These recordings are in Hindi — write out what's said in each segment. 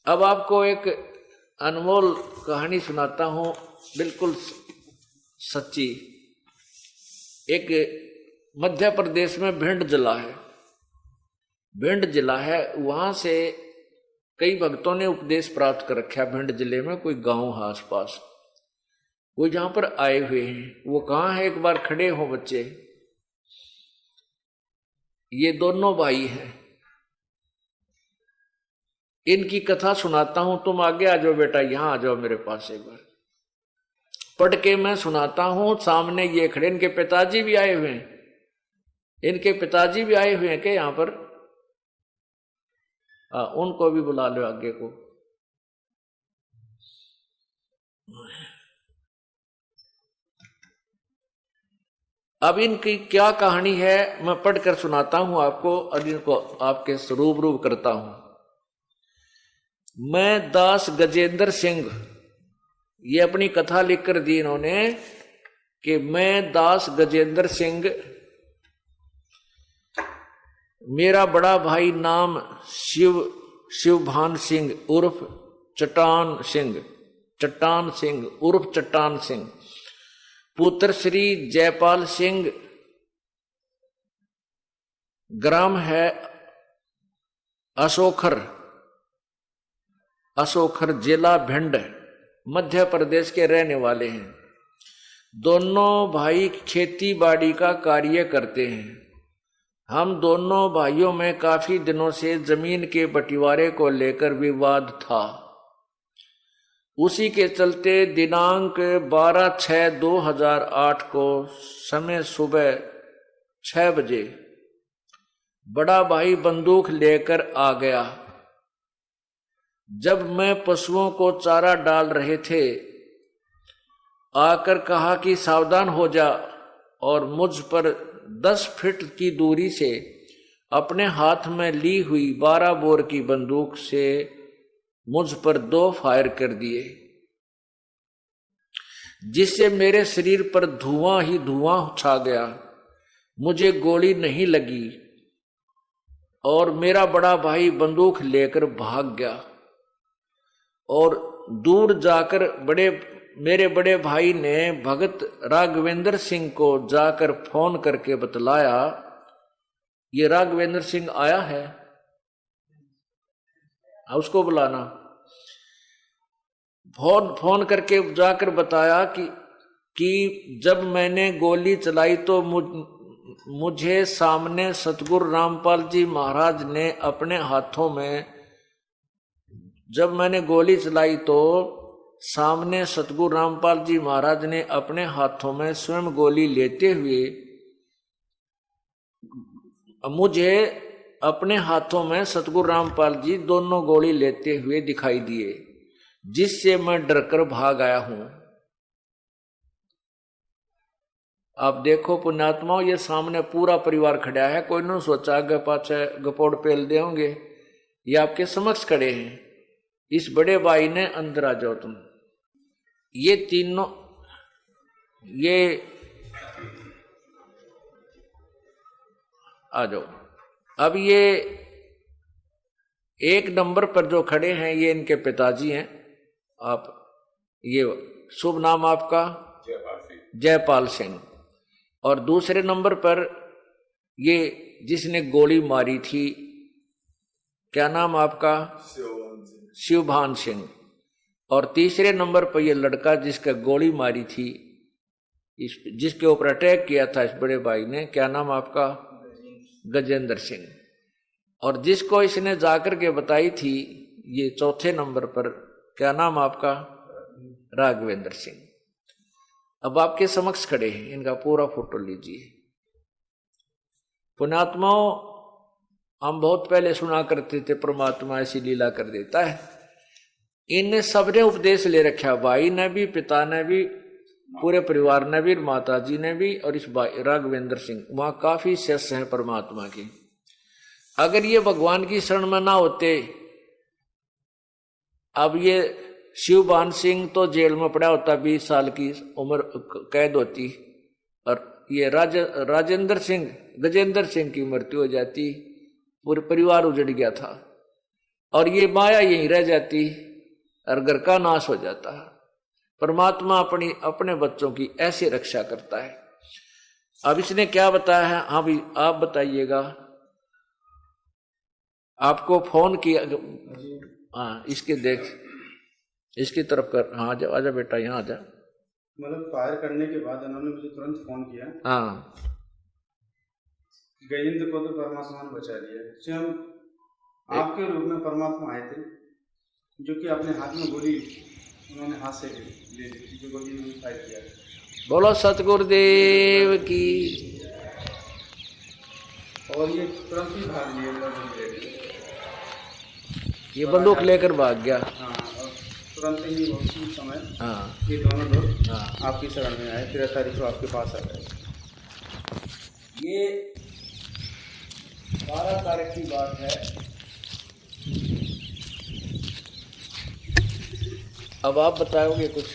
अब आपको एक अनमोल कहानी सुनाता हूं, बिल्कुल सच्ची। एक मध्य प्रदेश में भिंड जिला है, भिंड जिला है, वहां से कई भक्तों ने उपदेश प्राप्त कर रखा। भिंड जिले में कोई गांव है आसपास, वो जहां पर आए हुए हैं। वो कहां है, एक बार खड़े हो बच्चे। ये दोनों भाई हैं, इनकी कथा सुनाता हूं। तुम आगे आ जाओ बेटा, यहां आ जाओ मेरे पास एक बार, पढ़ के मैं सुनाता हूं। सामने ये खड़े, इनके पिताजी भी आए हुए हैं, इनके पिताजी भी आए हुए हैं क्या यहां पर? उनको भी बुला लो आगे को। अब इनकी क्या कहानी है मैं पढ़कर सुनाता हूं आपको, और इनको आपके रूबरू करता हूं। मैं दास गजेंद्र सिंह, ये अपनी कथा लिखकर दी इन्होंने कि मैं दास गजेंद्र सिंह, मेरा बड़ा भाई नाम शिवभान सिंह उर्फ चट्टान सिंह, चट्टान सिंह उर्फ चट्टान सिंह, पुत्र श्री जयपाल सिंह, ग्राम है अशोखर, अशोखर जिला भिंड, मध्य प्रदेश के रहने वाले हैं। दोनों भाई खेती बाड़ी का कार्य करते हैं। हम दोनों भाइयों में काफी दिनों से जमीन के बंटवारे को लेकर विवाद था। उसी के चलते दिनांक 12/6/2008 को समय सुबह 6 बजे बड़ा भाई बंदूक लेकर आ गया। जब मैं पशुओं को चारा डाल रहे थे, आकर कहा कि सावधान हो जा, और मुझ पर 10 फीट की दूरी से अपने हाथ में ली हुई 12 बोर की बंदूक से मुझ पर 2 फायर कर दिए, जिससे मेरे शरीर पर धुआं ही धुआं छा गया। मुझे गोली नहीं लगी और मेरा बड़ा भाई बंदूक लेकर भाग गया। और दूर जाकर मेरे बड़े भाई ने भगत राघवेंद्र सिंह को जाकर फोन करके बतलाया। ये राघवेंद्र सिंह आया है, उसको बुलाना। फोन करके जाकर बताया कि जब मैंने गोली चलाई तो मुझे सामने सतगुरु रामपाल जी महाराज ने अपने हाथों में, जब मैंने गोली चलाई तो सामने सतगुरु रामपाल जी महाराज ने अपने हाथों में स्वयं गोली लेते हुए मुझे, अपने हाथों में सतगुरु रामपाल जी दोनों गोली लेते हुए दिखाई दिए, जिससे मैं डरकर भाग आया हूं। आप देखो पुण्यात्माओं, ये सामने पूरा परिवार खड़ा है, कोई नहीं सोचा आगे पाछे गपोड़ पेल दे होंगे। ये आपके समक्ष खड़े हैं। इस बड़े भाई ने अंदर आ जाओ तुम। ये तीनों, ये आ जाओ। अब ये 1 नंबर पर जो खड़े हैं ये इनके पिताजी हैं। आप, ये शुभ नाम आपका? जयपाल सिंह। और दूसरे नंबर पर ये जिसने गोली मारी थी, क्या नाम आपका? शिवभान सिंह। और तीसरे नंबर पर यह लड़का जिसका गोली मारी थी, जिसके ऊपर अटैक किया था इस बड़े भाई ने, क्या नाम आपका? गजेंद्र सिंह। और जिसको इसने जाकर के बताई थी, ये चौथे नंबर पर, क्या नाम आपका? राघवेंद्र सिंह। अब आपके समक्ष खड़े हैं, इनका पूरा फोटो लीजिए। पुण्यात्माओं, हम बहुत पहले सुना करते थे परमात्मा ऐसी लीला कर देता है। इनने सबने उपदेश ले रखा, भाई ने भी, पिता ने भी, पूरे परिवार ने भी, माता जी ने भी, और इस भाई राघवेंद्र सिंह। वहां काफी शिष्य हैं परमात्मा के। अगर ये भगवान की शरण में ना होते, अब ये शिवभान सिंह तो जेल में पड़ा होता, 20 साल की उम्र कैद होती, और ये राजेंद्र सिंह, गजेंद्र सिंह की मृत्यु हो जाती, पूरे परिवार उजड़ गया था। और ये माया यहीं रह जाती और घर का नाश हो जाता है। परमात्मा अपने बच्चों की ऐसे रक्षा करता है। अब इसने क्या बताया है? हाँ भी आप बताइएगा। आपको फोन किया? हाँ, इसके देख, इसकी तरफ कर। हाँ आजा, आजा बेटा, यहाँ आजा। मतलब फायर करने के बाद उन्होंने मुझे तुरंत फोन किया। हाँ, गजेंद्र को तो परमात्मा ने बचा लिया। स्वयं आपके रूप में परमात्मा आए थे, जो कि अपने हाथ में गोली उन्होंने हाथ से ले ली, जो गोली उन्होंने फायर किया। बोलो सतगुरुदेव की। और ये तुरंत ही भाग लिए, ये बंदूक लेकर भाग गया। हाँ, और तुरंत ही उसी समय हाँ, ये दोनों लोग हाँ, आपकी शरण में आए। 13 तारीख को आपके पास आ गए। ये 12 तारीख की बात है। अब आप बताओगे कुछ?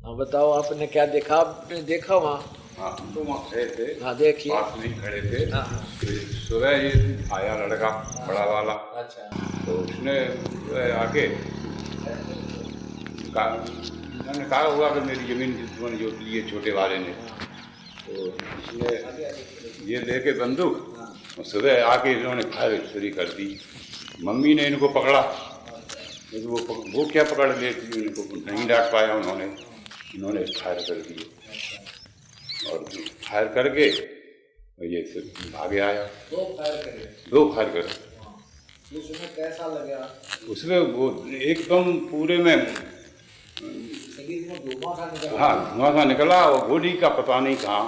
हाँ बताओ, आपने क्या देखा? आपने देखा वहाँ? हाँ, हम तो वहाँ खड़े थे। हाँ देखिए, पास में ही खड़े थे। हाँ, तो सुबह ये आया लड़का बड़ा वाला। अच्छा, तो उसने आके मैंने कहा हुआ कि मेरी ज़मीन तुमने जोत ली है छोटे वाले ने। तो इसने ये लेके बंदूक और सुबह आके इन्होंने फायर शुरू कर दी। मम्मी ने इनको पकड़ा, तो वो क्या पकड़ लेती, इनको नहीं डांट पाया इन्होंने फायर कर दिए। और फायर करके ये आगे आया। 2 फायर करे। 2 फायर करे। उसमें कैसा लगा? उसमें वो एकदम पूरे में शरीर में धुआं सा निकला। हाँ, धुआं सा निकला। और गोली का पता नहीं कहाँ,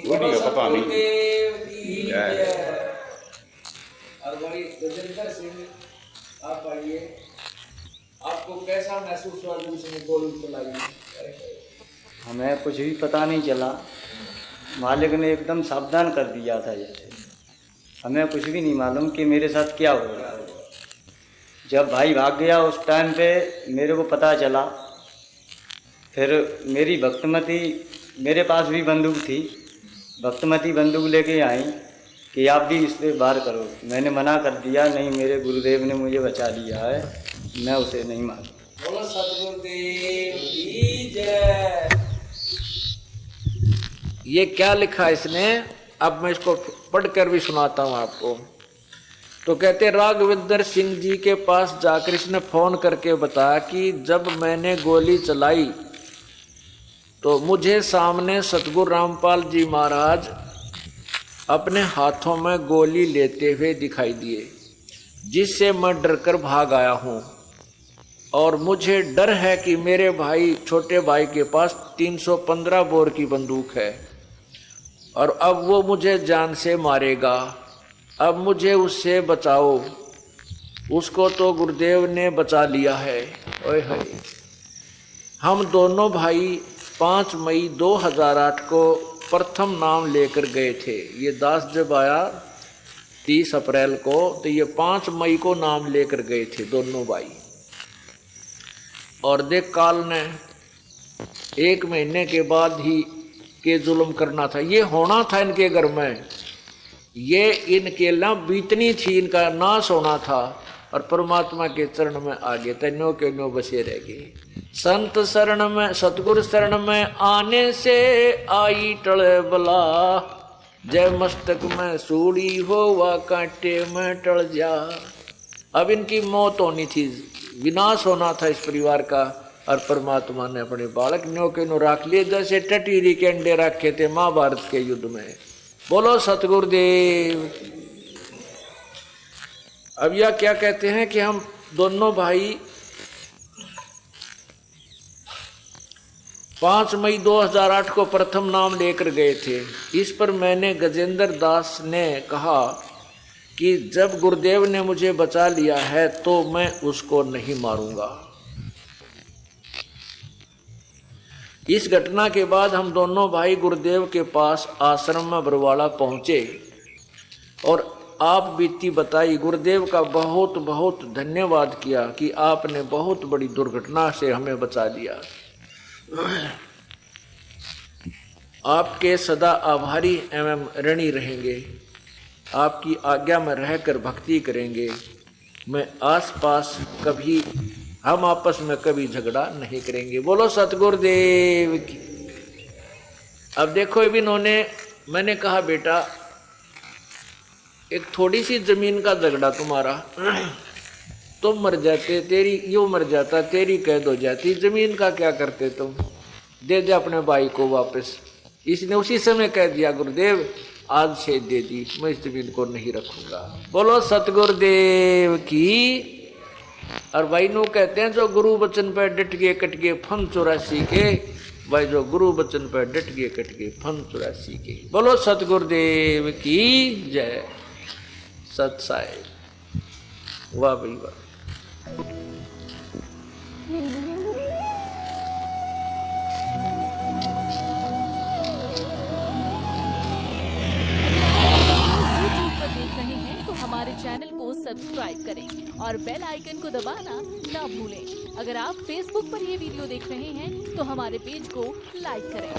गोली का पता नहीं। और भाई गजेंद्र सिंह, आप आइए, आपको कैसा महसूस हुआ जब उसने गोली चलाई? हमें कुछ भी पता नहीं चला, मालिक ने एकदम सावधान कर दिया था। जैसे हमें कुछ भी नहीं मालूम कि मेरे साथ क्या हो रहा है। जब भाई भाग गया उस टाइम पे मेरे को पता चला। फिर मेरी भक्तमती, मेरे पास भी बंदूक थी, भक्तमती बंदूक लेके आई कि आप भी इस पर वार करो। मैंने मना कर दिया, नहीं मेरे गुरुदेव ने मुझे बचा लिया है, मैं उसे नहीं मानता। बोलो सतगुरुदेव की जय। ये क्या लिखा इसने? अब मैं इसको पढ़कर भी सुनाता हूँ आपको। तो कहते राघवेंद्र सिंह जी के पास जाकर इसने फोन करके बताया कि जब मैंने गोली चलाई तो मुझे सामने सतगुरु रामपाल जी महाराज अपने हाथों में गोली लेते हुए दिखाई दिए, जिससे मैं डरकर भाग आया हूँ। और मुझे डर है कि मेरे भाई, छोटे भाई के पास 315 बोर की बंदूक है और अब वो मुझे जान से मारेगा। अब मुझे उससे बचाओ। उसको तो गुरुदेव ने बचा लिया है। ओए हाय। हम दोनों भाई 5 मई 2008 को प्रथम नाम लेकर गए थे। ये दास जब आया 30 अप्रैल को, तो ये 5 मई को नाम लेकर गए थे दोनों भाई। और देख काल ने 1 महीने के बाद ही के जुल्म करना था। ये होना था इनके घर में, ये इनके ला बीतनी थी, इनका नाश होना था। और परमात्मा के चरण में आगे तन्यों के न्यों बसे रह गए। संत शरण में, सतगुरु शरण में आने से आई टले बला, जय मस्तक में सूड़ी हो व कांटे में टल जा। अब इनकी मौत होनी थी, विनाश होना था इस परिवार का। और परमात्मा ने अपने बालक न्यों के न्यों रख लिए, जैसे टटीरी के अंडे रखे थे महाभारत के युद्ध में। बोलो सतगुरुदेव। अब यह क्या कहते हैं कि हम दोनों भाई 5 मई 2008 को प्रथम नाम लेकर गए थे। इस पर मैंने गजेंद्र दास ने कहा कि जब गुरुदेव ने मुझे बचा लिया है तो मैं उसको नहीं मारूंगा। इस घटना के बाद हम दोनों भाई गुरुदेव के पास आश्रम में बरवाड़ा पहुंचे और आप बीती बताई। गुरुदेव का बहुत बहुत धन्यवाद किया कि आपने बहुत बड़ी दुर्घटना से हमें बचा लिया। आपके सदा आभारी एवं ऋणी रहेंगे। आपकी आज्ञा में रहकर भक्ति करेंगे, मैं आसपास कभी, हम आपस में कभी झगड़ा नहीं करेंगे। बोलो सतगुरुदेव की। अब देखो अब इन्होंने, मैंने कहा बेटा एक थोड़ी सी जमीन का झगड़ा तुम्हारा, तुम मर जाते, तेरी यूं मर जाता, तेरी कैद हो जाती, जमीन का क्या करते तुम, दे दे अपने भाई को वापस। इसने उसी समय कह दिया गुरुदेव आज से दे दी, मैं इस जमीन को नहीं रखूंगा। बोलो सतगुरुदेव की। और भाई नो कहते हैं जो गुरु वचन पर डट गए कट गए फन 84 के, भाई जो गुरु वचन पर डट गए कट गए फन 84 के। बोलो सतगुरुदेव की जय। सत साहिब। वाह भाई वाह। हमारे चैनल को सब्सक्राइब करें और बेल आइकन को दबाना ना भूलें। अगर आप फेसबुक पर ये वीडियो देख रहे हैं तो हमारे पेज को लाइक करें।